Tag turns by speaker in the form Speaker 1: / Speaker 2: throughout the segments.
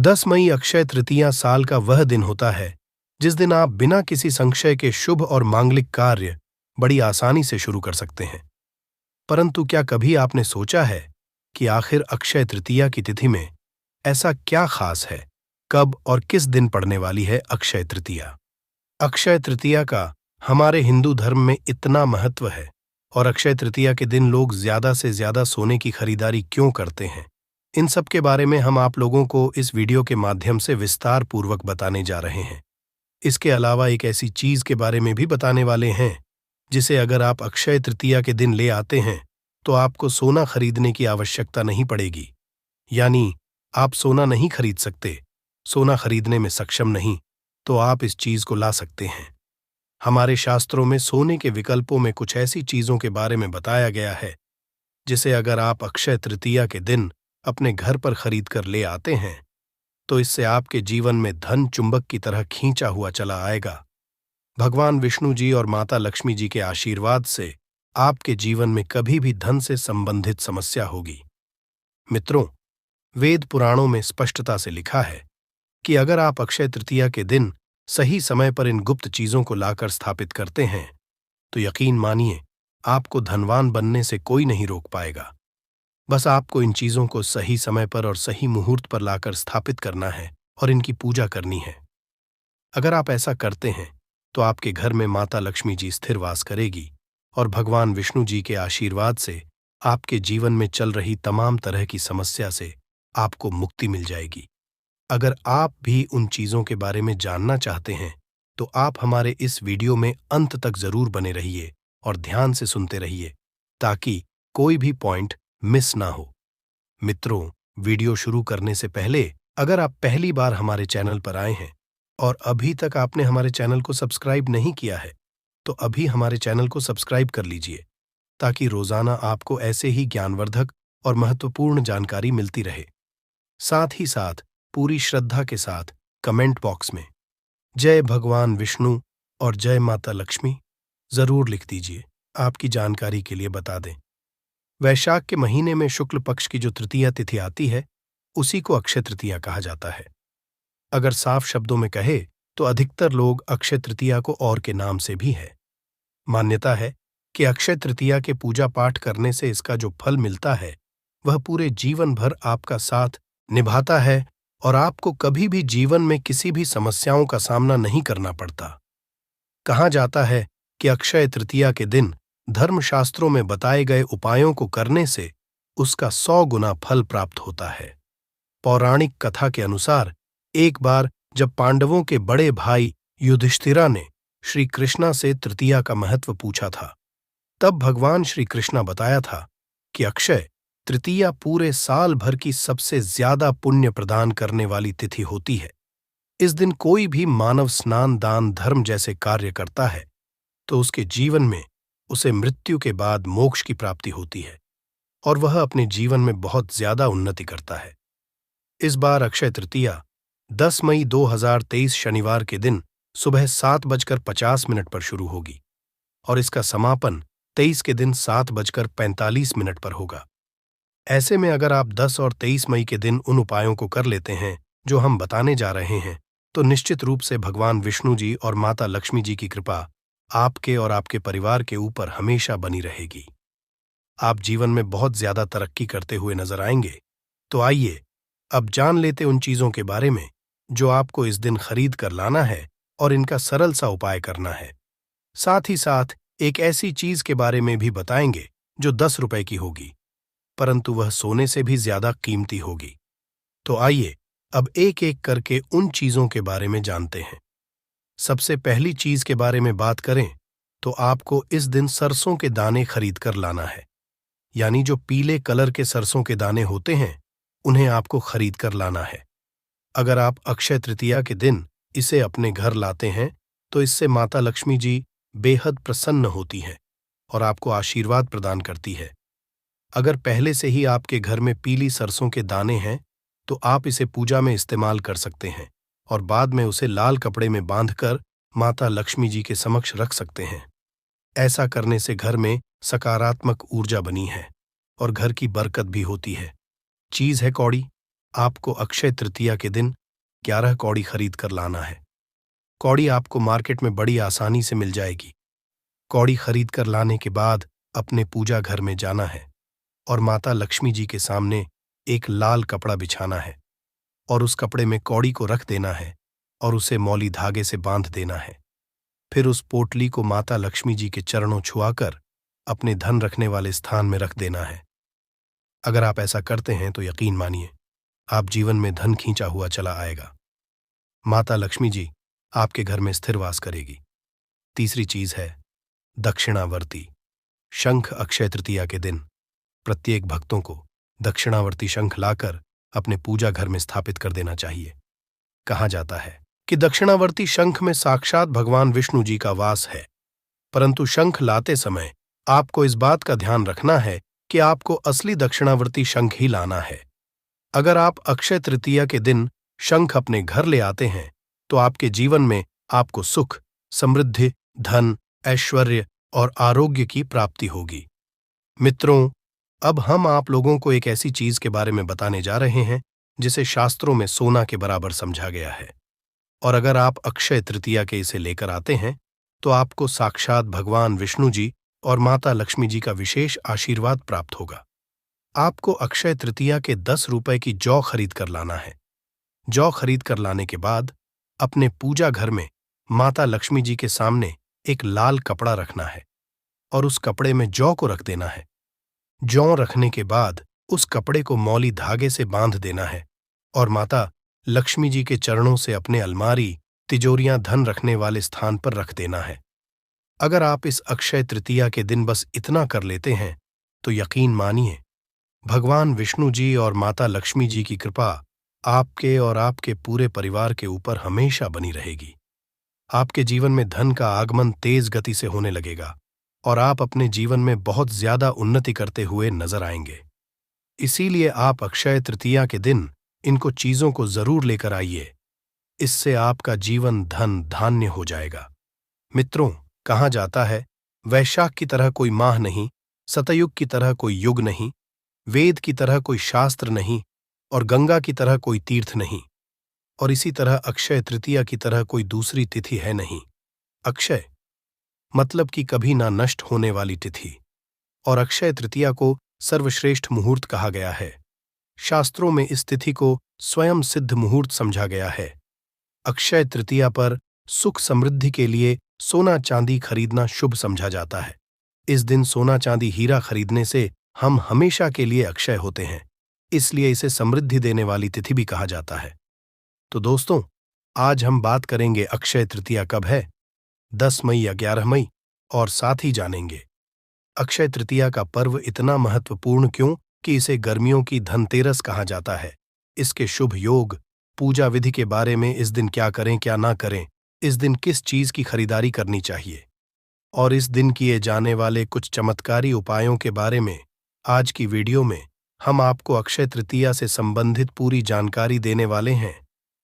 Speaker 1: 10 मई अक्षय तृतीया साल का वह दिन होता है जिस दिन आप बिना किसी संशय के शुभ और मांगलिक कार्य बड़ी आसानी से शुरू कर सकते हैं। परंतु क्या कभी आपने सोचा है कि आखिर अक्षय तृतीया की तिथि में ऐसा क्या खास है? कब और किस दिन पड़ने वाली है अक्षय तृतीया? अक्षय तृतीया का हमारे हिंदू धर्म में इतना महत्व है और अक्षय तृतीया के दिन लोग ज्यादा से ज्यादा सोने की खरीदारी क्यों करते हैं, इन सब के बारे में हम आप लोगों को इस वीडियो के माध्यम से विस्तार पूर्वक बताने जा रहे हैं। इसके अलावा एक ऐसी चीज के बारे में भी बताने वाले हैं जिसे अगर आप अक्षय तृतीया के दिन ले आते हैं तो आपको सोना खरीदने की आवश्यकता नहीं पड़ेगी। यानी आप सोना नहीं खरीद सकते, सोना खरीदने में सक्षम नहीं, तो आप इस चीज को ला सकते हैं। हमारे शास्त्रों में सोने के विकल्पों में कुछ ऐसी चीजों के बारे में बताया गया है जिसे अगर आप अक्षय तृतीया के दिन अपने घर पर खरीद कर ले आते हैं तो इससे आपके जीवन में धन चुंबक की तरह खींचा हुआ चला आएगा। भगवान विष्णु जी और माता लक्ष्मी जी के आशीर्वाद से आपके जीवन में कभी भी धन से संबंधित समस्या होगी। मित्रों, वेद पुराणों में स्पष्टता से लिखा है कि अगर आप अक्षय तृतीया के दिन सही समय पर इन गुप्त चीजों को लाकर स्थापित करते हैं तो यकीन मानिए आपको धनवान बनने से कोई नहीं रोक पाएगा। बस आपको इन चीजों को सही समय पर और सही मुहूर्त पर लाकर स्थापित करना है और इनकी पूजा करनी है। अगर आप ऐसा करते हैं तो आपके घर में माता लक्ष्मी जी स्थिर वास करेगी और भगवान विष्णु जी के आशीर्वाद से आपके जीवन में चल रही तमाम तरह की समस्या से आपको मुक्ति मिल जाएगी। अगर आप भी उन चीजों के बारे में जानना चाहते हैं तो आप हमारे इस वीडियो में अंत तक जरूर बने रहिए और ध्यान से सुनते रहिए ताकि कोई भी पॉइंट मिस ना हो। मित्रों, वीडियो शुरू करने से पहले अगर आप पहली बार हमारे चैनल पर आए हैं और अभी तक आपने हमारे चैनल को सब्सक्राइब नहीं किया है तो अभी हमारे चैनल को सब्सक्राइब कर लीजिए ताकि रोजाना आपको ऐसे ही ज्ञानवर्धक और महत्वपूर्ण जानकारी मिलती रहे। साथ ही साथ पूरी श्रद्धा के साथ कमेंट बॉक्स में जय भगवान विष्णु और जय माता लक्ष्मी जरूर लिख दीजिए। आपकी जानकारी के लिए बता दें, वैशाख के महीने में शुक्ल पक्ष की जो तृतीया तिथि आती है उसी को अक्षय तृतीया कहा जाता है। अगर साफ शब्दों में कहे तो अधिकतर लोग अक्षय तृतीया को और के नाम से भी है। मान्यता है कि अक्षय तृतीया के पूजा पाठ करने से इसका जो फल मिलता है वह पूरे जीवन भर आपका साथ निभाता है और आपको कभी भी जीवन में किसी भी समस्याओं का सामना नहीं करना पड़ता। कहा जाता है कि अक्षय तृतीया के दिन धर्मशास्त्रों में बताए गए उपायों को करने से उसका 100 गुना फल प्राप्त होता है। पौराणिक कथा के अनुसार एक बार जब पांडवों के बड़े भाई युधिष्ठिरा ने श्री कृष्णा से तृतीया का महत्व पूछा था, तब भगवान श्री कृष्णा बताया था कि अक्षय तृतीया पूरे साल भर की सबसे ज्यादा पुण्य प्रदान करने वाली तिथि होती है। इस दिन कोई भी मानव स्नान दान धर्म जैसे कार्य करता है तो उसके जीवन में उसे मृत्यु के बाद मोक्ष की प्राप्ति होती है और वह अपने जीवन में बहुत ज्यादा उन्नति करता है। इस बार अक्षय तृतीया 10 मई 2023 शनिवार के दिन सुबह 7:50 पर शुरू होगी और इसका समापन 23 के दिन 7:45 पर होगा। ऐसे में अगर आप 10 और 23 मई के दिन उन उपायों को कर लेते हैं जो हम बताने जा रहे हैं तो निश्चित रूप से भगवान विष्णु जी और माता लक्ष्मी जी की कृपा आपके और आपके परिवार के ऊपर हमेशा बनी रहेगी। आप जीवन में बहुत ज्यादा तरक्की करते हुए नजर आएंगे। तो आइए अब जान लेते उन चीजों के बारे में जो आपको इस दिन खरीद कर लाना है और इनका सरल सा उपाय करना है। साथ ही साथ एक ऐसी चीज के बारे में भी बताएंगे जो 10 रुपए की होगी परंतु वह सोने से भी ज्यादा कीमती होगी। तो आइए अब एक एक करके उन चीजों के बारे में जानते हैं। सबसे पहली चीज के बारे में बात करें तो आपको इस दिन सरसों के दाने खरीद कर लाना है। यानी जो पीले कलर के सरसों के दाने होते हैं उन्हें आपको खरीद कर लाना है। अगर आप अक्षय तृतीया के दिन इसे अपने घर लाते हैं तो इससे माता लक्ष्मी जी बेहद प्रसन्न होती हैं और आपको आशीर्वाद प्रदान करती है। अगर पहले से ही आपके घर में पीली सरसों के दाने हैं तो आप इसे पूजा में इस्तेमाल कर सकते हैं और बाद में उसे लाल कपड़े में बांधकर माता लक्ष्मी जी के समक्ष रख सकते हैं। ऐसा करने से घर में सकारात्मक ऊर्जा बनी है और घर की बरकत भी होती है। चीज है कौड़ी, आपको अक्षय तृतीया के दिन 11 कौड़ी खरीद कर लाना है। कौड़ी आपको मार्केट में बड़ी आसानी से मिल जाएगी। कौड़ी खरीद कर लाने के बाद अपने पूजा घर में जाना है और माता लक्ष्मी जी के सामने एक लाल कपड़ा बिछाना है और उस कपड़े में कौड़ी को रख देना है और उसे मौली धागे से बांध देना है। फिर उस पोटली को माता लक्ष्मी जी के चरणों छुआकर अपने धन रखने वाले स्थान में रख देना है। अगर आप ऐसा करते हैं तो यकीन मानिए, आप जीवन में धन खींचा हुआ चला आएगा। माता लक्ष्मी जी आपके घर में स्थिर वास करेगी। तीसरी चीज है दक्षिणावर्ती शंख। अक्षय तृतीया के दिन प्रत्येक भक्तों को दक्षिणावर्ती शंख लाकर अपने पूजा घर में स्थापित कर देना चाहिए। कहा जाता है कि दक्षिणावर्ती शंख में साक्षात भगवान विष्णु जी का वास है, परंतु शंख लाते समय आपको इस बात का ध्यान रखना है कि आपको असली दक्षिणावर्ती शंख ही लाना है। अगर आप अक्षय तृतीया के दिन शंख अपने घर ले आते हैं तो आपके जीवन में आपको सुख, समृद्धि, धन, ऐश्वर्य और आरोग्य की प्राप्ति होगी। मित्रों, अब हम आप लोगों को एक ऐसी चीज के बारे में बताने जा रहे हैं जिसे शास्त्रों में सोना के बराबर समझा गया है, और अगर आप अक्षय तृतीया के इसे लेकर आते हैं तो आपको साक्षात भगवान विष्णु जी और माता लक्ष्मी जी का विशेष आशीर्वाद प्राप्त होगा। आपको अक्षय तृतीया के 10 रुपए की जौ खरीद कर लाना है। जौ खरीद कर लाने के बाद अपने पूजा घर में माता लक्ष्मी जी के सामने एक लाल कपड़ा रखना है और उस कपड़े में जौ को रख देना है। जौ रखने के बाद उस कपड़े को मौली धागे से बांध देना है और माता लक्ष्मी जी के चरणों से अपने अलमारी, तिजोरियां, धन रखने वाले स्थान पर रख देना है। अगर आप इस अक्षय तृतीया के दिन बस इतना कर लेते हैं तो यकीन मानिए, भगवान विष्णु जी और माता लक्ष्मी जी की कृपा आपके और आपके पूरे परिवार के ऊपर हमेशा बनी रहेगी। आपके जीवन में धन का आगमन तेज गति से होने लगेगा और आप अपने जीवन में बहुत ज्यादा उन्नति करते हुए नजर आएंगे। इसीलिए आप अक्षय तृतीया के दिन इनको चीजों को जरूर लेकर आइए। इससे आपका जीवन धन धान्य हो जाएगा। मित्रों, कहा जाता है वैशाख की तरह कोई माह नहीं, सतयुग की तरह कोई युग नहीं, वेद की तरह कोई शास्त्र नहीं और गंगा की तरह कोई तीर्थ नहीं, और इसी तरह अक्षय तृतीया की तरह कोई दूसरी तिथि है नहीं। अक्षय मतलब कि कभी ना नष्ट होने वाली तिथि, और अक्षय तृतीया को सर्वश्रेष्ठ मुहूर्त कहा गया है। शास्त्रों में इस तिथि को स्वयं सिद्ध मुहूर्त समझा गया है। अक्षय तृतीया पर सुख समृद्धि के लिए सोना चांदी खरीदना शुभ समझा जाता है। इस दिन सोना चांदी हीरा खरीदने से हम हमेशा के लिए अक्षय होते हैं, इसलिए इसे समृद्धि देने वाली तिथि भी कहा जाता है। तो दोस्तों, आज हम बात करेंगे अक्षय तृतीया कब है, 10 मई या 11 मई, और साथ ही जानेंगे अक्षय तृतीया का पर्व इतना महत्वपूर्ण क्यों कि इसे गर्मियों की धनतेरस कहा जाता है। इसके शुभ योग, पूजा विधि के बारे में, इस दिन क्या करें क्या ना करें, इस दिन किस चीज की खरीदारी करनी चाहिए, और इस दिन किए जाने वाले कुछ चमत्कारी उपायों के बारे में आज की वीडियो में हम आपको अक्षय तृतीया से संबंधित पूरी जानकारी देने वाले हैं।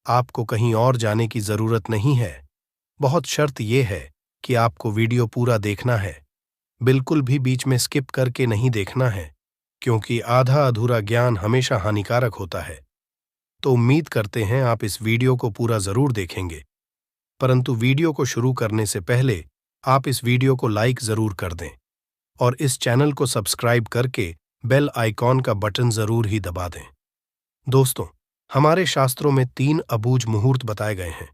Speaker 1: आपको कहीं और जाने की जरूरत नहीं है। बहुत शर्त यह है कि आपको वीडियो पूरा देखना है, बिल्कुल भी बीच में स्किप करके नहीं देखना है, क्योंकि आधा अधूरा ज्ञान हमेशा हानिकारक होता है। तो उम्मीद करते हैं आप इस वीडियो को पूरा जरूर देखेंगे, परंतु वीडियो को शुरू करने से पहले आप इस वीडियो को लाइक जरूर कर दें और इस चैनल को सब्सक्राइब करके बेल आइकॉन का बटन जरूर ही दबा दें। दोस्तों, हमारे शास्त्रों में 3 अबूझ मुहूर्त बताए गए हैं,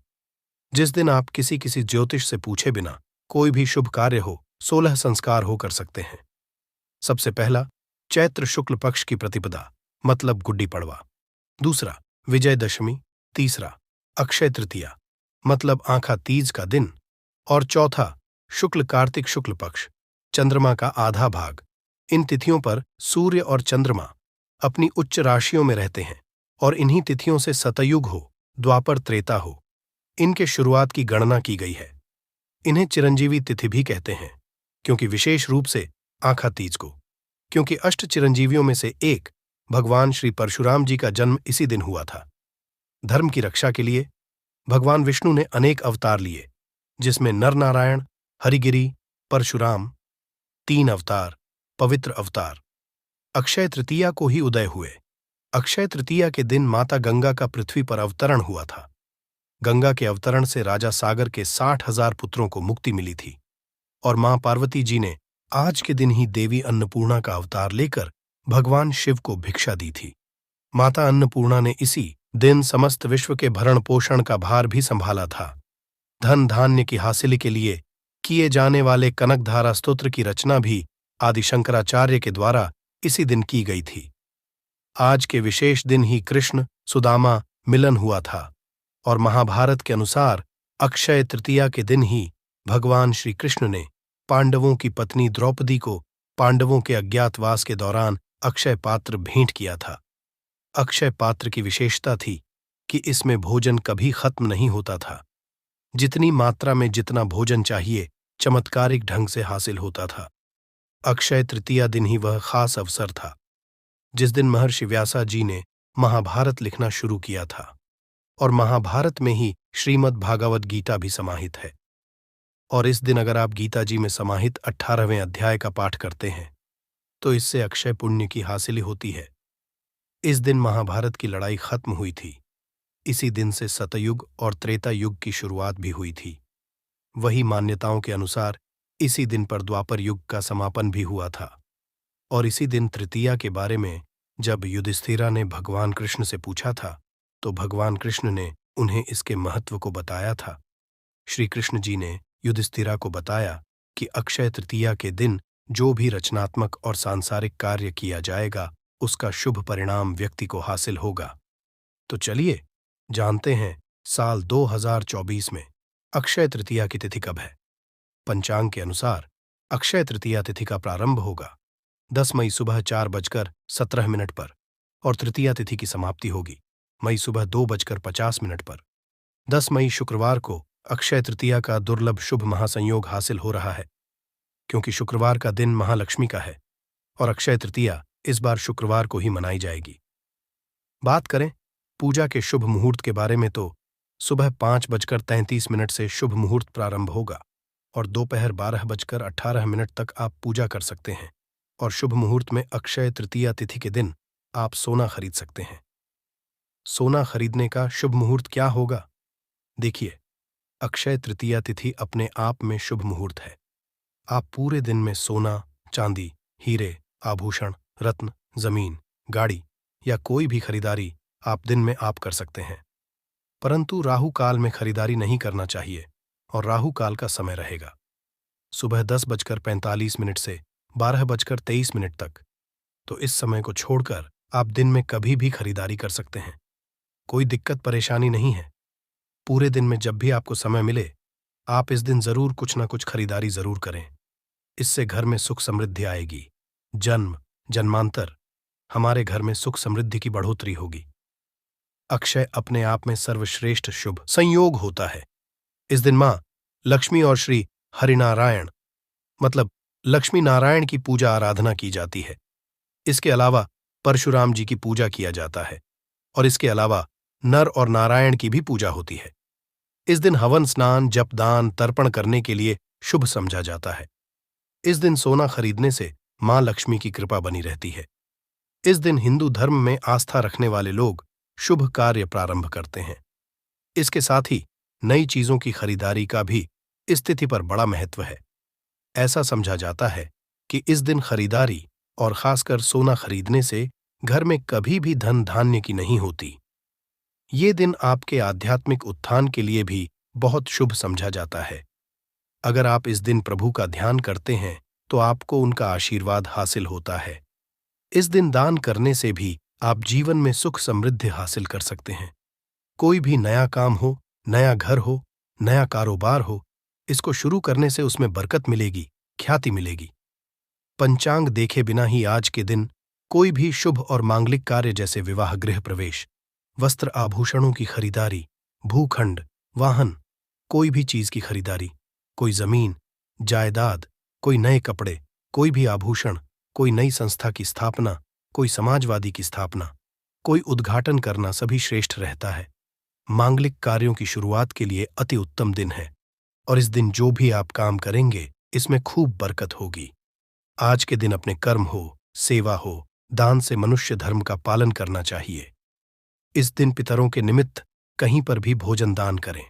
Speaker 1: जिस दिन आप किसी ज्योतिष से पूछे बिना कोई भी शुभ कार्य हो, 16 संस्कार हो कर सकते हैं। सबसे पहला, चैत्र शुक्ल पक्ष की प्रतिपदा मतलब गुड्डी पड़वा। दूसरा, विजयदशमी। तीसरा, अक्षय तृतीया मतलब आँखा तीज का दिन। और चौथा, शुक्ल कार्तिक शुक्ल पक्ष, चंद्रमा का आधा भाग। इन तिथियों पर सूर्य और चंद्रमा अपनी उच्च राशियों में रहते हैं और इन्हीं तिथियों से सतयुग हो, द्वापर, त्रेता हो, इनके शुरुआत की गणना की गई है। इन्हें चिरंजीवी तिथि भी कहते हैं, क्योंकि विशेष रूप से आँखा तीज को, क्योंकि अष्ट चिरंजीवियों में से एक भगवान श्री परशुराम जी का जन्म इसी दिन हुआ था। धर्म की रक्षा के लिए भगवान विष्णु ने अनेक अवतार लिए, जिसमें नरनारायण, हरिगिरि, परशुराम, 3 अवतार, पवित्र अवतार अक्षय तृतीया को ही उदय हुए। अक्षय तृतीया के दिन माता गंगा का पृथ्वी पर अवतरण हुआ था। गंगा के अवतरण से राजा सागर के 60,000 पुत्रों को मुक्ति मिली थी और मां पार्वती जी ने आज के दिन ही देवी अन्नपूर्णा का अवतार लेकर भगवान शिव को भिक्षा दी थी। माता अन्नपूर्णा ने इसी दिन समस्त विश्व के भरण पोषण का भार भी संभाला था। धन धान्य की हासिली के लिए किए जाने वाले कनकधारा स्तोत्र की रचना भी आदि शंकराचार्य के द्वारा इसी दिन की गई थी। आज के विशेष दिन ही कृष्ण सुदामा मिलन हुआ था और महाभारत के अनुसार अक्षय तृतीया के दिन ही भगवान श्री कृष्ण ने पांडवों की पत्नी द्रौपदी को पांडवों के अज्ञातवास के दौरान अक्षय पात्र भेंट किया था। अक्षय पात्र की विशेषता थी कि इसमें भोजन कभी खत्म नहीं होता था। जितनी मात्रा में जितना भोजन चाहिए चमत्कारिक ढंग से हासिल होता था। अक्षय तृतीया दिन ही वह खास अवसर था जिस दिन महर्षि व्यासा जी ने महाभारत लिखना शुरू किया था और महाभारत में ही श्रीमद् भागवत गीता भी समाहित है। और इस दिन अगर आप गीता जी में समाहित 18वें अध्याय का पाठ करते हैं तो इससे अक्षय पुण्य की हासिल होती है। इस दिन महाभारत की लड़ाई खत्म हुई थी। इसी दिन से सतयुग और त्रेता युग की शुरुआत भी हुई थी। वही मान्यताओं के अनुसार इसी दिन पर द्वापर युग का समापन भी हुआ था। और इसी दिन तृतीया के बारे में जब युधिष्ठिरा ने भगवान कृष्ण से पूछा था तो भगवान कृष्ण ने उन्हें इसके महत्व को बताया था। श्री कृष्ण जी ने युधिष्ठिरा को बताया कि अक्षय तृतीया के दिन जो भी रचनात्मक और सांसारिक कार्य किया जाएगा उसका शुभ परिणाम व्यक्ति को हासिल होगा। तो चलिए जानते हैं साल 2024 में अक्षय तृतीया की तिथि कब है। पंचांग के अनुसार अक्षय तृतीया तिथि का प्रारंभ होगा 10 मई सुबह 4:17 पर और तृतीया तिथि की समाप्ति होगी मई सुबह 2:50 पर। 10 मई शुक्रवार को अक्षय तृतीया का दुर्लभ शुभ महासंयोग हासिल हो रहा है क्योंकि शुक्रवार का दिन महालक्ष्मी का है और अक्षय तृतीया इस बार शुक्रवार को ही मनाई जाएगी। बात करें पूजा के शुभ मुहूर्त के बारे में तो सुबह 5:33 से शुभ मुहूर्त प्रारंभ होगा और दोपहर 12:18 तक आप पूजा कर सकते हैं और शुभ मुहूर्त में अक्षय तृतीया तिथि के दिन आप सोना खरीद सकते हैं। सोना खरीदने का शुभ मुहूर्त क्या होगा? देखिए, अक्षय तृतीया तिथि अपने आप में शुभ मुहूर्त है। आप पूरे दिन में सोना, चांदी, हीरे, आभूषण, रत्न, जमीन, गाड़ी या कोई भी खरीदारी आप दिन में आप कर सकते हैं। परंतु राहु काल में खरीदारी नहीं करना चाहिए और राहु काल का समय रहेगा सुबह 10:45 से 12:23 तक। तो इस समय को छोड़कर आप दिन में कभी भी खरीदारी कर सकते हैं। कोई दिक्कत परेशानी नहीं है। पूरे दिन में जब भी आपको समय मिले आप इस दिन जरूर कुछ ना कुछ खरीदारी जरूर करें। इससे घर में सुख समृद्धि आएगी। जन्म जन्मांतर हमारे घर में सुख समृद्धि की बढ़ोतरी होगी। अक्षय अपने आप में सर्वश्रेष्ठ शुभ संयोग होता है। इस दिन मां लक्ष्मी और श्री हरिनारायण मतलब लक्ष्मी नारायण की पूजा आराधना की जाती है। इसके अलावा परशुराम जी की पूजा किया जाता है और इसके अलावा नर और नारायण की भी पूजा होती है। इस दिन हवन, स्नान, जप, दान, तर्पण करने के लिए शुभ समझा जाता है। इस दिन सोना खरीदने से मां लक्ष्मी की कृपा बनी रहती है। इस दिन हिंदू धर्म में आस्था रखने वाले लोग शुभ कार्य प्रारंभ करते हैं। इसके साथ ही नई चीजों की खरीदारी का भी इस तिथि पर बड़ा महत्व है। ऐसा समझा जाता है कि इस दिन खरीदारी और खासकर सोना खरीदने से घर में कभी भी धन धान्य की नहीं होती। ये दिन आपके आध्यात्मिक उत्थान के लिए भी बहुत शुभ समझा जाता है। अगर आप इस दिन प्रभु का ध्यान करते हैं तो आपको उनका आशीर्वाद हासिल होता है। इस दिन दान करने से भी आप जीवन में सुख समृद्धि हासिल कर सकते हैं। कोई भी नया काम हो, नया घर हो, नया कारोबार हो, इसको शुरू करने से उसमें बरकत मिलेगी, ख्याति मिलेगी। पंचांग देखे बिना ही आज के दिन कोई भी शुभ और मांगलिक कार्य जैसे विवाह, गृह प्रवेश, वस्त्र आभूषणों की खरीदारी, भूखंड, वाहन, कोई भी चीज की खरीदारी, कोई जमीन, जायदाद, कोई नए कपड़े, कोई भी आभूषण, कोई नई संस्था की स्थापना, कोई समाजवादी की स्थापना, कोई उद्घाटन करना सभी श्रेष्ठ रहता है। मांगलिक कार्यों की शुरुआत के लिए अति उत्तम दिन है और इस दिन जो भी आप काम करेंगे इसमें खूब बरकत होगी। आज के दिन अपने कर्म हो, सेवा हो, दान से मनुष्य धर्म का पालन करना चाहिए। इस दिन पितरों के निमित्त कहीं पर भी भोजन दान करें।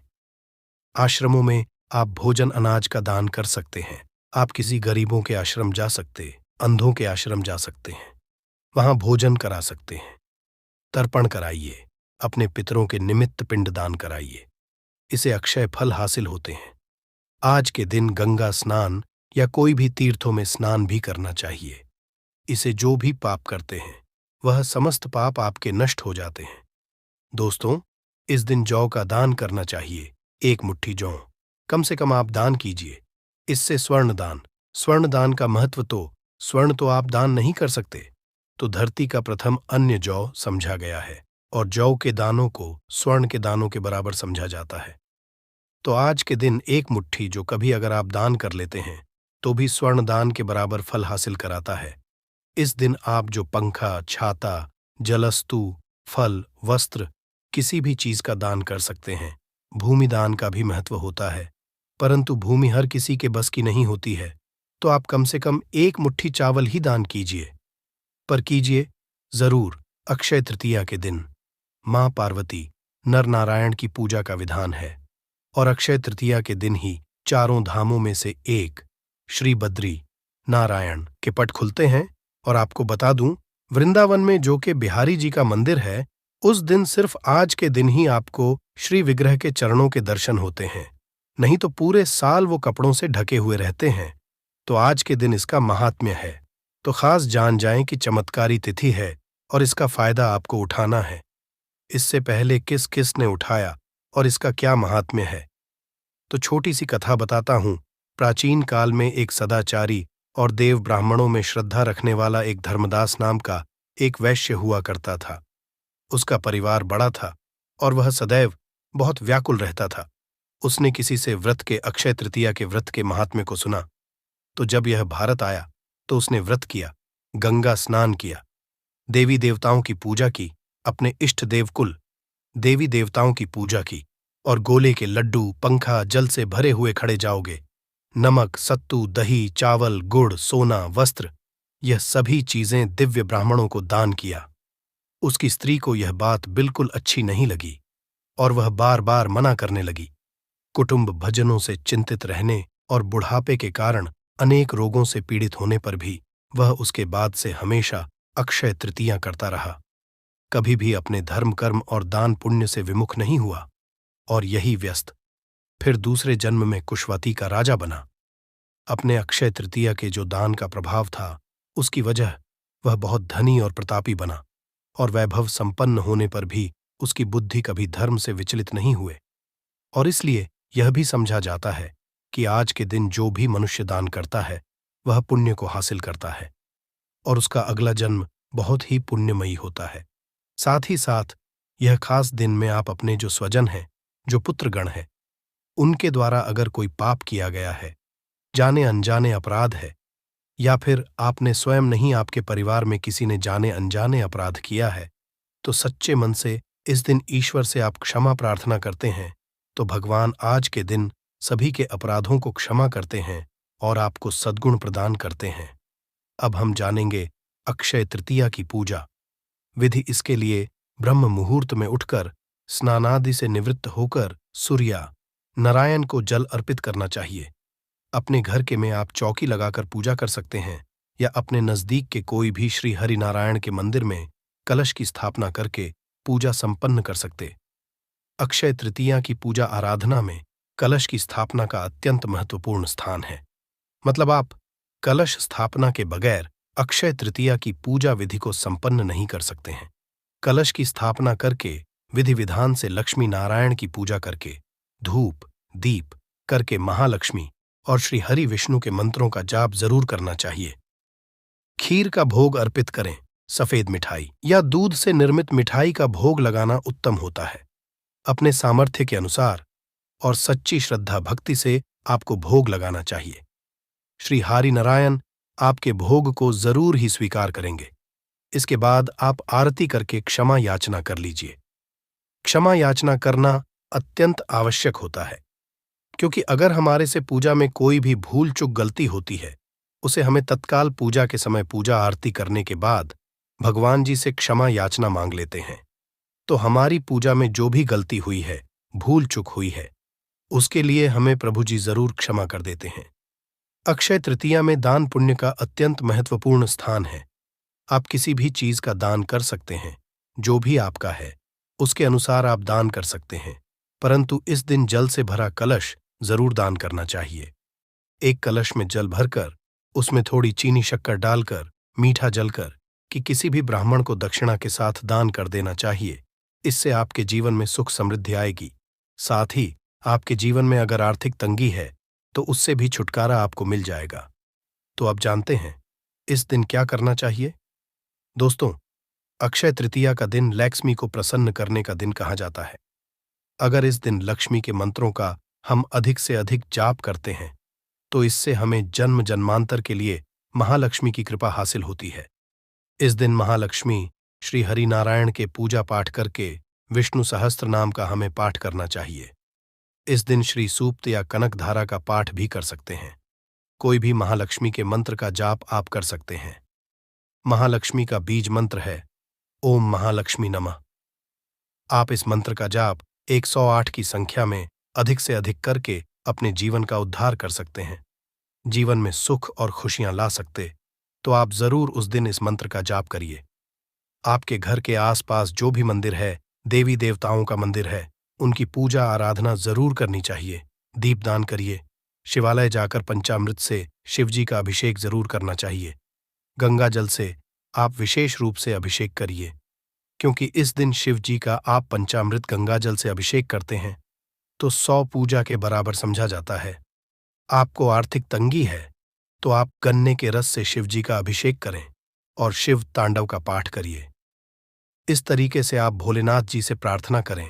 Speaker 1: आश्रमों में आप भोजन अनाज का दान कर सकते हैं। आप किसी गरीबों के आश्रम जा सकते, अंधों के आश्रम जा सकते हैं, वहां भोजन करा सकते हैं। तर्पण कराइए, अपने पितरों के निमित्त पिंड दान कराइए। इसे अक्षय फल हासिल होते हैं। आज के दिन गंगा स्नान या कोई भी तीर्थों में स्नान भी करना चाहिए। इसे जो भी पाप करते हैं वह समस्त पाप आपके नष्ट हो जाते हैं। दोस्तों, इस दिन जौ का दान करना चाहिए। 1 मुट्ठी जौ कम से कम आप दान कीजिए। इससे स्वर्ण दान का महत्व तो स्वर्ण तो आप दान नहीं कर सकते, तो धरती का प्रथम अन्य जौ समझा गया है और जौ के दानों को स्वर्ण के दानों के बराबर समझा जाता है। तो आज के दिन 1 मुट्ठी जो कभी अगर आप दान कर लेते हैं तो भी स्वर्ण दान के बराबर फल हासिल कराता है। इस दिन आप जो पंखा, छाता, जलस्तु, फल, वस्त्र किसी भी चीज का दान कर सकते हैं। भूमि दान का भी महत्व होता है, परंतु भूमि हर किसी के बस की नहीं होती है, तो आप कम से कम 1 मुट्ठी चावल ही दान कीजिए, पर कीजिए जरूर अक्षय तृतीया के दिन। मां पार्वती, नर नारायण की पूजा का विधान है और अक्षय तृतीया के दिन ही चारों धामों में से एक श्री बद्री नारायण के पट खुलते हैं। और आपको बता दूं, वृंदावन में जो कि बिहारी जी का मंदिर है, उस दिन सिर्फ आज के दिन ही आपको श्री विग्रह के चरणों के दर्शन होते हैं, नहीं तो पूरे साल वो कपड़ों से ढके हुए रहते हैं। तो आज के दिन इसका महात्म्य है, तो खास जान जाएं कि चमत्कारी तिथि है और इसका फायदा आपको उठाना है। इससे पहले किस किस ने उठाया और इसका क्या महात्म्य है, तो छोटी सी कथा बताता हूं। प्राचीन काल में एक सदाचारी और देव ब्राह्मणों में श्रद्धा रखने वाला एक धर्मदास नाम का एक वैश्य हुआ करता था। उसका परिवार बड़ा था और वह सदैव बहुत व्याकुल रहता था। उसने किसी से व्रत के अक्षय तृतीया के व्रत के महात्म्य को सुना, तो जब यह भारत आया तो उसने व्रत किया, गंगा स्नान किया, देवी देवताओं की पूजा की, अपने इष्ट देवकुल देवी देवताओं की पूजा की और गोले के लड्डू, पंखा, जल से भरे हुए खड़े जाओगे, नमक, सत्तू, दही, चावल, गुड़, सोना, वस्त्र, यह सभी चीजें दिव्य ब्राह्मणों को दान किया। उसकी स्त्री को यह बात बिल्कुल अच्छी नहीं लगी और वह बार बार मना करने लगी। कुटुंब भजनों से चिंतित रहने और बुढ़ापे के कारण अनेक रोगों से पीड़ित होने पर भी वह उसके बाद से हमेशा अक्षय तृतीया करता रहा। कभी भी अपने धर्म, कर्म और दान पुण्य से विमुख नहीं हुआ और यही व्यस्त फिर दूसरे जन्म में कुशवती का राजा बना। अपने अक्षय तृतीया के जो दान का प्रभाव था, उसकी वजह वह बहुत धनी और प्रतापी बना और वैभव संपन्न होने पर भी उसकी बुद्धि कभी धर्म से विचलित नहीं हुए। और इसलिए यह भी समझा जाता है कि आज के दिन जो भी मनुष्य दान करता है वह पुण्य को हासिल करता है और उसका अगला जन्म बहुत ही पुण्यमयी होता है। साथ ही साथ यह खास दिन में आप अपने जो स्वजन हैं, जो पुत्रगण हैं, उनके द्वारा अगर कोई पाप किया गया है, जाने अनजाने अपराध है, या फिर आपने स्वयं नहीं, आपके परिवार में किसी ने जाने अनजाने अपराध किया है, तो सच्चे मन से इस दिन ईश्वर से आप क्षमा प्रार्थना करते हैं, तो भगवान आज के दिन सभी के अपराधों को क्षमा करते हैं और आपको सद्गुण प्रदान करते हैं। अब हम जानेंगे अक्षय तृतीया की पूजा विधि। इसके लिए ब्रह्म मुहूर्त में उठकर स्नानादि से निवृत्त होकर सूर्या नारायण को जल अर्पित करना चाहिए। अपने घर के में आप चौकी लगाकर पूजा कर सकते हैं या अपने नजदीक के कोई भी श्री हरि नारायण के मंदिर में कलश की स्थापना करके पूजा संपन्न कर सकते। अक्षय तृतीया की पूजा आराधना में कलश की स्थापना का अत्यंत महत्वपूर्ण स्थान है। मतलब आप कलश स्थापना के बगैर अक्षय तृतीया की पूजा विधि को संपन्न नहीं कर सकते हैं। कलश की स्थापना करके विधि विधान से लक्ष्मी नारायण की पूजा करके धूप दीप करके महालक्ष्मी और श्री हरि विष्णु के मंत्रों का जाप जरूर करना चाहिए। खीर का भोग अर्पित करें। सफेद मिठाई या दूध से निर्मित मिठाई का भोग लगाना उत्तम होता है। अपने सामर्थ्य के अनुसार और सच्ची श्रद्धा भक्ति से आपको भोग लगाना चाहिए। श्री हरि नारायण आपके भोग को जरूर ही स्वीकार करेंगे। इसके बाद आप आरती करके क्षमा याचना कर लीजिए। क्षमा याचना करना अत्यंत आवश्यक होता है, क्योंकि अगर हमारे से पूजा में कोई भी भूल चूक गलती होती है, उसे हमें तत्काल पूजा के समय पूजा आरती करने के बाद भगवान जी से क्षमा याचना मांग लेते हैं, तो हमारी पूजा में जो भी गलती हुई है, भूल चूक हुई है, उसके लिए हमें प्रभु जी जरूर क्षमा कर देते हैं। अक्षय तृतीया में दान पुण्य का अत्यंत महत्वपूर्ण स्थान है। आप किसी भी चीज का दान कर सकते हैं, जो भी आपका है उसके अनुसार आप दान कर सकते हैं, परंतु इस दिन जल से भरा कलश जरूर दान करना चाहिए। एक कलश में जल भरकर उसमें थोड़ी चीनी शक्कर डालकर मीठा जलकर कि किसी भी ब्राह्मण को दक्षिणा के साथ दान कर देना चाहिए। इससे आपके जीवन में सुख समृद्धि आएगी। साथ ही आपके जीवन में अगर आर्थिक तंगी है तो उससे भी छुटकारा आपको मिल जाएगा। तो आप जानते हैं इस दिन क्या करना चाहिए? दोस्तों, अक्षय तृतीया का दिन लक्ष्मी को प्रसन्न करने का दिन कहा जाता है। अगर इस दिन लक्ष्मी के मंत्रों का हम अधिक से अधिक जाप करते हैं तो इससे हमें जन्म जन्मांतर के लिए महालक्ष्मी की कृपा हासिल होती है। इस दिन महालक्ष्मी श्री हरि नारायण के पूजा पाठ करके विष्णु सहस्त्र नाम का हमें पाठ करना चाहिए। इस दिन श्री सूक्त या कनक धारा का पाठ भी कर सकते हैं। कोई भी महालक्ष्मी के मंत्र का जाप आप कर सकते हैं। महालक्ष्मी का बीज मंत्र है ओम महालक्ष्मी नमः। आप इस मंत्र का जाप 108 की संख्या में अधिक से अधिक करके अपने जीवन का उद्धार कर सकते हैं, जीवन में सुख और खुशियां ला सकते। तो आप जरूर उस दिन इस मंत्र का जाप करिए। आपके घर के आसपास जो भी मंदिर है, देवी देवताओं का मंदिर है, उनकी पूजा आराधना जरूर करनी चाहिए। दीपदान करिए। शिवालय जाकर पंचामृत से शिव जी का अभिषेक जरूर करना चाहिए। गंगा जल से आप विशेष रूप से अभिषेक करिए, क्योंकि इस दिन शिव जी का आप पंचामृत गंगा जल से अभिषेक करते हैं तो 100 पूजा के बराबर समझा जाता है। आपको आर्थिक तंगी है तो आप गन्ने के रस से शिव जी का अभिषेक करें और शिव तांडव का पाठ करिए। इस तरीके से आप भोलेनाथ जी से प्रार्थना करें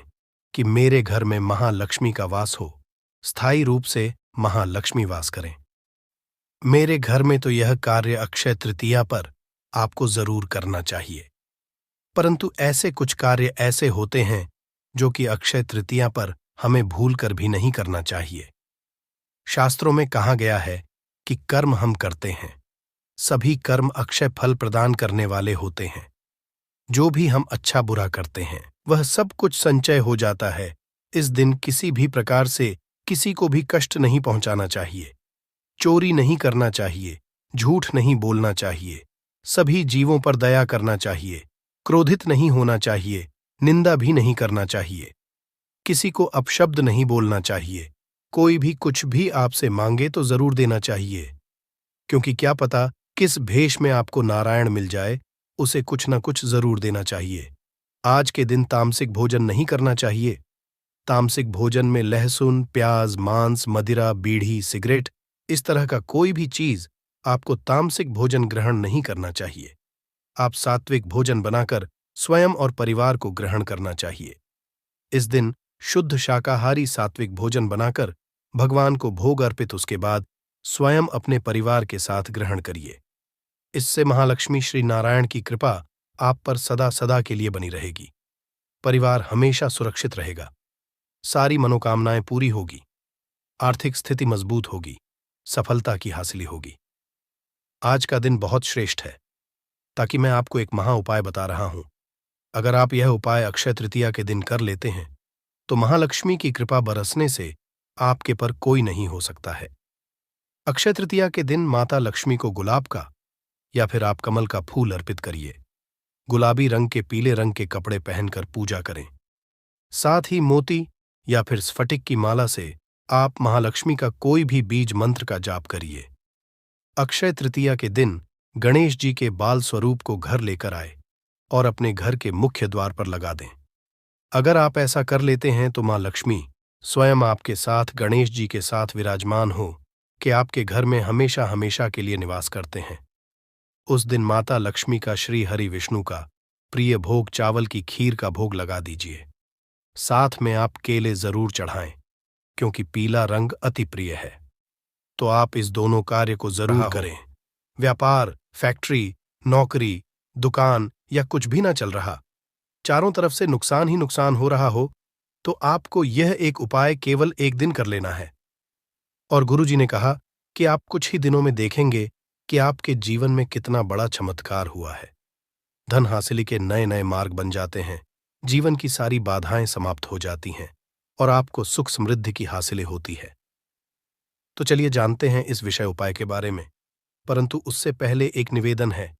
Speaker 1: कि मेरे घर में महालक्ष्मी का वास हो, स्थायी रूप से महालक्ष्मी वास करें। मेरे घर में तो यह कार्य अक्षय तृतीया पर आपको जरूर करना चाहिए, परंतु ऐसे कुछ कार्य ऐसे होते हैं जो कि अक्षय तृतीया पर हमें भूल कर भी नहीं करना चाहिए। शास्त्रों में कहा गया है कि कर्म हम करते हैं, सभी कर्म अक्षय फल प्रदान करने वाले होते हैं। जो भी हम अच्छा बुरा करते हैं वह सब कुछ संचय हो जाता है। इस दिन किसी भी प्रकार से किसी को भी कष्ट नहीं पहुंचाना चाहिए, चोरी नहीं करना चाहिए, झूठ नहीं बोलना चाहिए, सभी जीवों पर दया करना चाहिए, क्रोधित नहीं होना चाहिए, निंदा भी नहीं करना चाहिए, किसी को अपशब्द नहीं बोलना चाहिए। कोई भी कुछ भी आपसे मांगे तो जरूर देना चाहिए, क्योंकि क्या पता किस भेष में आपको नारायण मिल जाए, उसे कुछ न कुछ जरूर देना चाहिए। आज के दिन तामसिक भोजन नहीं करना चाहिए। तामसिक भोजन में लहसुन, प्याज, मांस, मदिरा, बीड़ी, सिगरेट, इस तरह का कोई भी चीज आपको तामसिक भोजन ग्रहण नहीं करना चाहिए। आप सात्विक भोजन बनाकर स्वयं और परिवार को ग्रहण करना चाहिए। इस दिन शुद्ध शाकाहारी सात्विक भोजन बनाकर भगवान को भोग अर्पित उसके बाद स्वयं अपने परिवार के साथ ग्रहण करिए। इससे महालक्ष्मी श्री नारायण की कृपा आप पर सदा सदा के लिए बनी रहेगी। परिवार हमेशा सुरक्षित रहेगा, सारी मनोकामनाएं पूरी होगी, आर्थिक स्थिति मजबूत होगी, सफलता की हासिली होगी। आज का दिन बहुत श्रेष्ठ है, ताकि मैं आपको एक महा उपाय बता रहा हूं। अगर आप यह उपाय अक्षय तृतीया के दिन कर लेते हैं तो महालक्ष्मी की कृपा बरसने से आपके पर कोई नहीं हो सकता है। अक्षय तृतीया के दिन माता लक्ष्मी को गुलाब का या फिर आप कमल का फूल अर्पित करिए। गुलाबी रंग के पीले रंग के कपड़े पहनकर पूजा करें। साथ ही मोती या फिर स्फटिक की माला से आप महालक्ष्मी का कोई भी बीज मंत्र का जाप करिए। अक्षय तृतीया के दिन गणेश जी के बाल स्वरूप को घर लेकर आए और अपने घर के मुख्य द्वार पर लगा दें। अगर आप ऐसा कर लेते हैं तो मां लक्ष्मी स्वयं आपके साथ गणेश जी के साथ विराजमान हो कि आपके घर में हमेशा हमेशा के लिए निवास करते हैं। उस दिन माता लक्ष्मी का श्री हरि विष्णु का प्रिय भोग चावल की खीर का भोग लगा दीजिए। साथ में आप केले जरूर चढ़ाएं, क्योंकि पीला रंग अति प्रिय है। तो आप इस दोनों कार्य को जरूर करें। व्यापार, फैक्ट्री, नौकरी, दुकान या कुछ भी ना चल रहा, चारों तरफ से नुकसान ही नुकसान हो रहा हो, तो आपको यह एक उपाय केवल एक दिन कर लेना है। और गुरुजी ने कहा कि आप कुछ ही दिनों में देखेंगे कि आपके जीवन में कितना बड़ा चमत्कार हुआ है। धन हासिल के नए नए मार्ग बन जाते हैं, जीवन की सारी बाधाएं समाप्त हो जाती हैं और आपको सुख समृद्धि की हासिलें होती है। तो चलिए जानते हैं इस विषय उपाय के बारे में। परंतु उससे पहले एक निवेदन है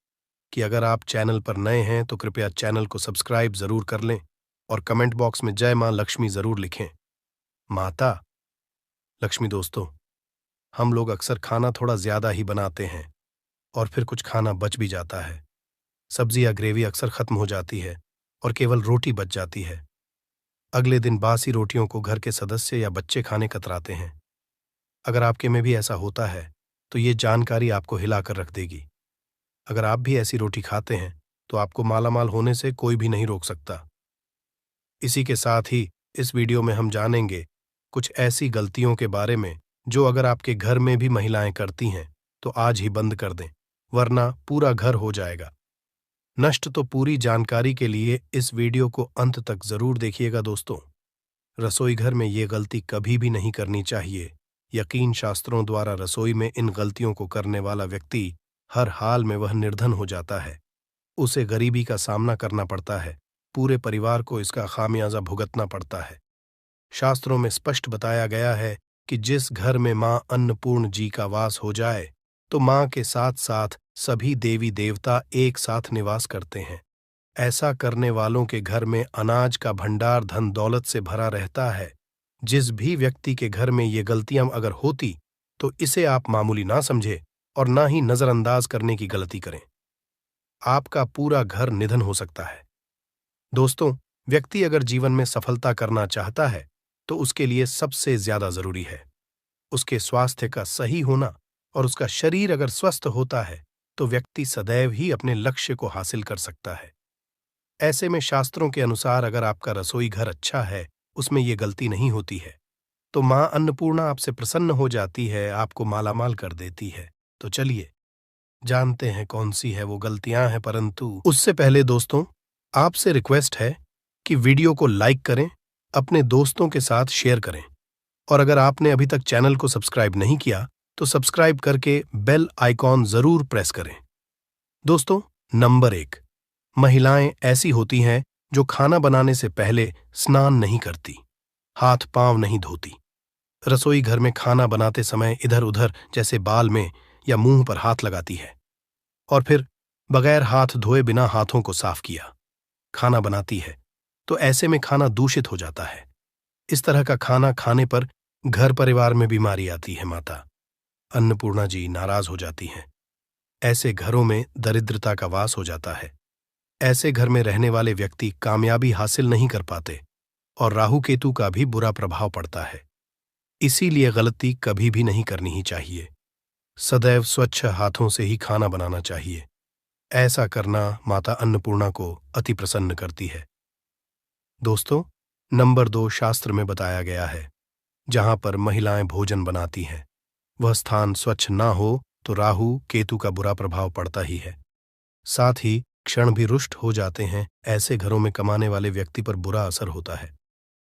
Speaker 1: कि अगर आप चैनल पर नए हैं तो कृपया चैनल को सब्सक्राइब जरूर कर लें और कमेंट बॉक्स में जय मां लक्ष्मी जरूर लिखें। माता लक्ष्मी दोस्तों, हम लोग अक्सर खाना थोड़ा ज्यादा ही बनाते हैं और फिर कुछ खाना बच भी जाता है। सब्जी या ग्रेवी अक्सर खत्म हो जाती है और केवल रोटी बच जाती है। अगले दिन बासी रोटियों को घर के सदस्य या बच्चे खाने कतराते हैं। अगर आपके में भी ऐसा होता है तो ये जानकारी आपको हिलाकर रख देगी। अगर आप भी ऐसी रोटी खाते हैं तो आपको मालामाल होने से कोई भी नहीं रोक सकता। इसी के साथ ही इस वीडियो में हम जानेंगे कुछ ऐसी गलतियों के बारे में जो अगर आपके घर में भी महिलाएं करती हैं तो आज ही बंद कर दें, वरना पूरा घर हो जाएगा नष्ट। तो पूरी जानकारी के लिए इस वीडियो को अंत तक जरूर देखिएगा दोस्तों। रसोई घर में ये गलती कभी भी नहीं करनी चाहिए। यकीन शास्त्रों द्वारा रसोई में इन गलतियों को करने वाला व्यक्ति हर हाल में वह निर्धन हो जाता है, उसे गरीबी का सामना करना पड़ता है, पूरे परिवार को इसका खामियाजा भुगतना पड़ता है। शास्त्रों में स्पष्ट बताया गया है कि जिस घर में मां अन्नपूर्ण जी का वास हो जाए तो मां के साथ साथ सभी देवी देवता एक साथ निवास करते हैं। ऐसा करने वालों के घर में अनाज का भंडार धन दौलत से भरा रहता है। जिस भी व्यक्ति के घर में ये गलतियां अगर होती तो इसे आप मामूली ना समझे और ना ही नजरअंदाज करने की गलती करें। आपका पूरा घर निधन हो सकता है। दोस्तों, व्यक्ति अगर जीवन में सफलता करना चाहता है तो उसके लिए सबसे ज्यादा जरूरी है उसके स्वास्थ्य का सही होना, और उसका शरीर अगर स्वस्थ होता है तो व्यक्ति सदैव ही अपने लक्ष्य को हासिल कर सकता है। ऐसे में शास्त्रों के अनुसार अगर आपका रसोई घर अच्छा है, उसमें ये गलती नहीं होती है, तो मां अन्नपूर्णा आपसे प्रसन्न हो जाती है, आपको मालामाल कर देती है। तो चलिए जानते हैं कौन सी है वो गलतियां हैं। परंतु उससे पहले दोस्तों, आपसे रिक्वेस्ट है कि वीडियो को लाइक करें, अपने दोस्तों के साथ शेयर करें, और अगर आपने अभी तक चैनल को सब्सक्राइब नहीं किया तो सब्सक्राइब करके बेल आइकॉन जरूर प्रेस करें। दोस्तों, नंबर 1, महिलाएं ऐसी होती हैं जो खाना बनाने से पहले स्नान नहीं करती, हाथ पांव नहीं धोती। रसोई घर में खाना बनाते समय इधर उधर जैसे बाल में या मुंह पर हाथ लगाती है और फिर बगैर हाथ धोए बिना हाथों को साफ किया खाना बनाती है, तो ऐसे में खाना दूषित हो जाता है। इस तरह का खाना खाने पर घर परिवार में बीमारी आती है। माता अन्नपूर्णा जी नाराज हो जाती हैं। ऐसे घरों में दरिद्रता का वास हो जाता है। ऐसे घर में रहने वाले व्यक्ति कामयाबी हासिल नहीं कर पाते और राहु केतु का भी बुरा प्रभाव पड़ता है। इसीलिए गलती कभी भी नहीं करनी ही चाहिए। सदैव स्वच्छ हाथों से ही खाना बनाना चाहिए। ऐसा करना माता अन्नपूर्णा को अति प्रसन्न करती है। दोस्तों, नंबर 2, शास्त्र में बताया गया है जहां पर महिलाएं भोजन बनाती हैं वह स्थान स्वच्छ ना हो तो राहु केतु का बुरा प्रभाव पड़ता ही है। साथ ही क्षण भी रुष्ट हो जाते हैं। ऐसे घरों में कमाने वाले व्यक्ति पर बुरा असर होता है।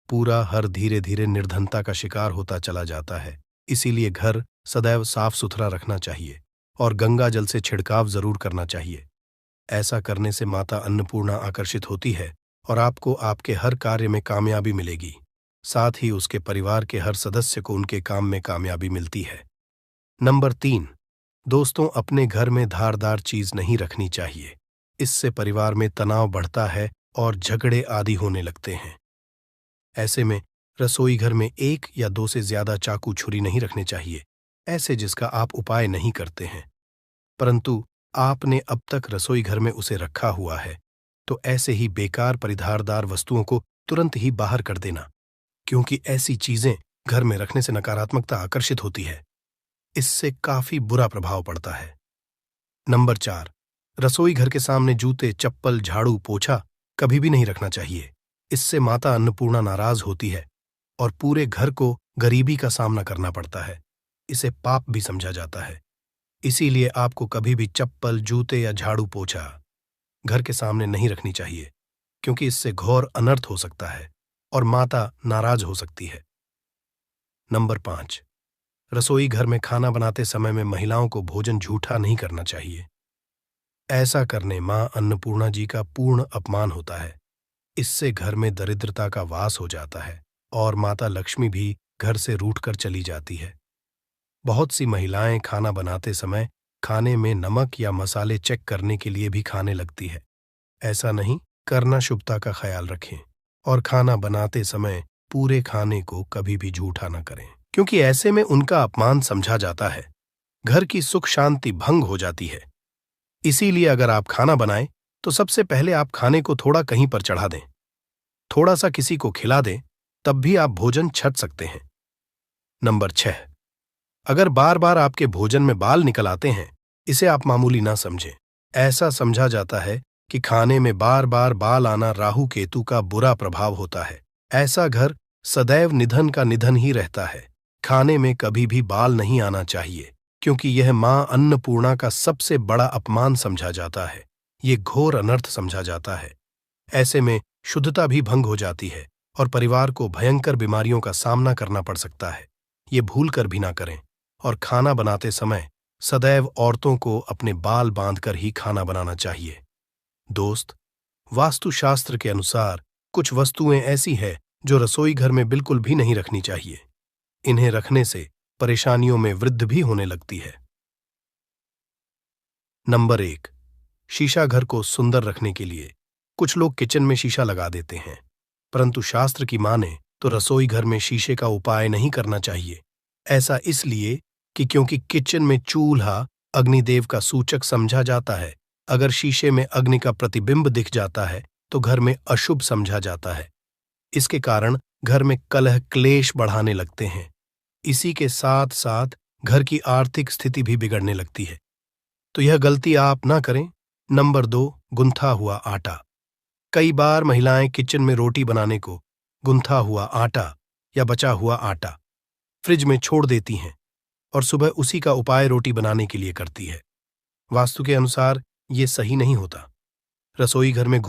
Speaker 1: पूरा हर धीरे धीरे निर्धनता का शिकार होता चला जाता है। इसीलिए घर सदैव साफ सुथरा रखना चाहिए और गंगा जल से छिड़काव जरूर करना चाहिए। ऐसा करने से माता अन्नपूर्णा आकर्षित होती है और आपको आपके हर कार्य में कामयाबी मिलेगी। साथ ही उसके परिवार के हर सदस्य को उनके काम में कामयाबी मिलती है। नंबर 3, दोस्तों, अपने घर में धारदार चीज नहीं रखनी चाहिए। इससे परिवार में तनाव बढ़ता है और झगड़े आदि होने लगते हैं। ऐसे में रसोई घर में 1 या 2 से ज्यादा चाकू छुरी नहीं रखने चाहिए, ऐसे जिसका आप उपाय नहीं करते हैं, परंतु आपने अब तक रसोई घर में उसे रखा हुआ है, तो ऐसे ही बेकार परिधारदार वस्तुओं को तुरंत ही बाहर कर देना, क्योंकि ऐसी चीजें घर में रखने से नकारात्मकता आकर्षित होती है। इससे काफी बुरा प्रभाव पड़ता है। नंबर 4, रसोई घर के सामने जूते, चप्पल, झाड़ू, पोछा कभी भी नहीं रखना चाहिए। इससे माता अन्नपूर्णा नाराज होती है और पूरे घर को गरीबी का सामना करना पड़ता है। इसे पाप भी समझा जाता है। इसीलिए आपको कभी भी चप्पल, जूते या झाड़ू, पोछा घर के सामने नहीं रखनी चाहिए, क्योंकि इससे घोर अनर्थ हो सकता है और माता नाराज हो सकती है। नंबर 5, रसोई घर में खाना बनाते समय में महिलाओं को भोजन झूठा नहीं करना चाहिए। ऐसा करने मां अन्नपूर्णा जी का पूर्ण अपमान होता है। इससे घर में दरिद्रता का वास हो जाता है और माता लक्ष्मी भी घर से रूठकर चली जाती है। बहुत सी महिलाएं खाना बनाते समय खाने में नमक या मसाले चेक करने के लिए भी खाने लगती है। ऐसा नहीं करना, शुभता का ख्याल रखें और खाना बनाते समय पूरे खाने को कभी भी झूठा न करें, क्योंकि ऐसे में उनका अपमान समझा जाता है। घर की सुख शांति भंग हो जाती है। इसीलिए अगर आप खाना बनाएं तो सबसे पहले आप खाने को थोड़ा कहीं पर चढ़ा दें, थोड़ा सा किसी को खिला दें, तब भी आप भोजन छक सकते हैं। नंबर 6, अगर बार बार आपके भोजन में बाल निकल आते हैं, इसे आप मामूली ना समझें। ऐसा समझा जाता है कि खाने में बार बार बाल आना राहु केतु का बुरा प्रभाव होता है। ऐसा घर सदैव निधन का निधन ही रहता है। खाने में कभी भी बाल नहीं आना चाहिए, क्योंकि यह मां अन्नपूर्णा का सबसे बड़ा अपमान समझा जाता है। ये घोर अनर्थ समझा जाता है। ऐसे में शुद्धता भी भंग हो जाती है और परिवार को भयंकर बीमारियों का सामना करना पड़ सकता है। ये भूल कर भी ना करें और खाना बनाते समय सदैव औरतों को अपने बाल बांधकर ही खाना बनाना चाहिए। दोस्त, वास्तुशास्त्र के अनुसार कुछ वस्तुएं ऐसी हैं जो रसोई घर में बिल्कुल भी नहीं रखनी चाहिए। इन्हें रखने से परेशानियों में वृद्धि भी होने लगती है। नंबर 1, शीशा घर को सुंदर रखने के लिए कुछ लोग किचन में शीशा लगा देते हैं, परंतु शास्त्र की माने तो रसोई घर में शीशे का उपाय नहीं करना चाहिए। ऐसा इसलिए कि क्योंकि किचन में चूल्हा अग्निदेव का सूचक समझा जाता है। अगर शीशे में अग्नि का प्रतिबिंब दिख जाता है तो घर में अशुभ समझा जाता है। इसके कारण घर में कलह क्लेश बढ़ाने लगते हैं। इसी के साथ साथ घर की आर्थिक स्थिति भी बिगड़ने लगती है। तो यह गलती आप ना करें। नंबर 2, गुंथा हुआ आटा। कई बार महिलाएं किचन में रोटी बनाने को गुंथा हुआ आटा या बचा हुआ आटा फ्रिज में छोड़ देती हैं और सुबह उसी का उपाय रोटी बनाने के लिए करती है। वास्तु के अनुसार ये सही नहीं होता। रसोई घर में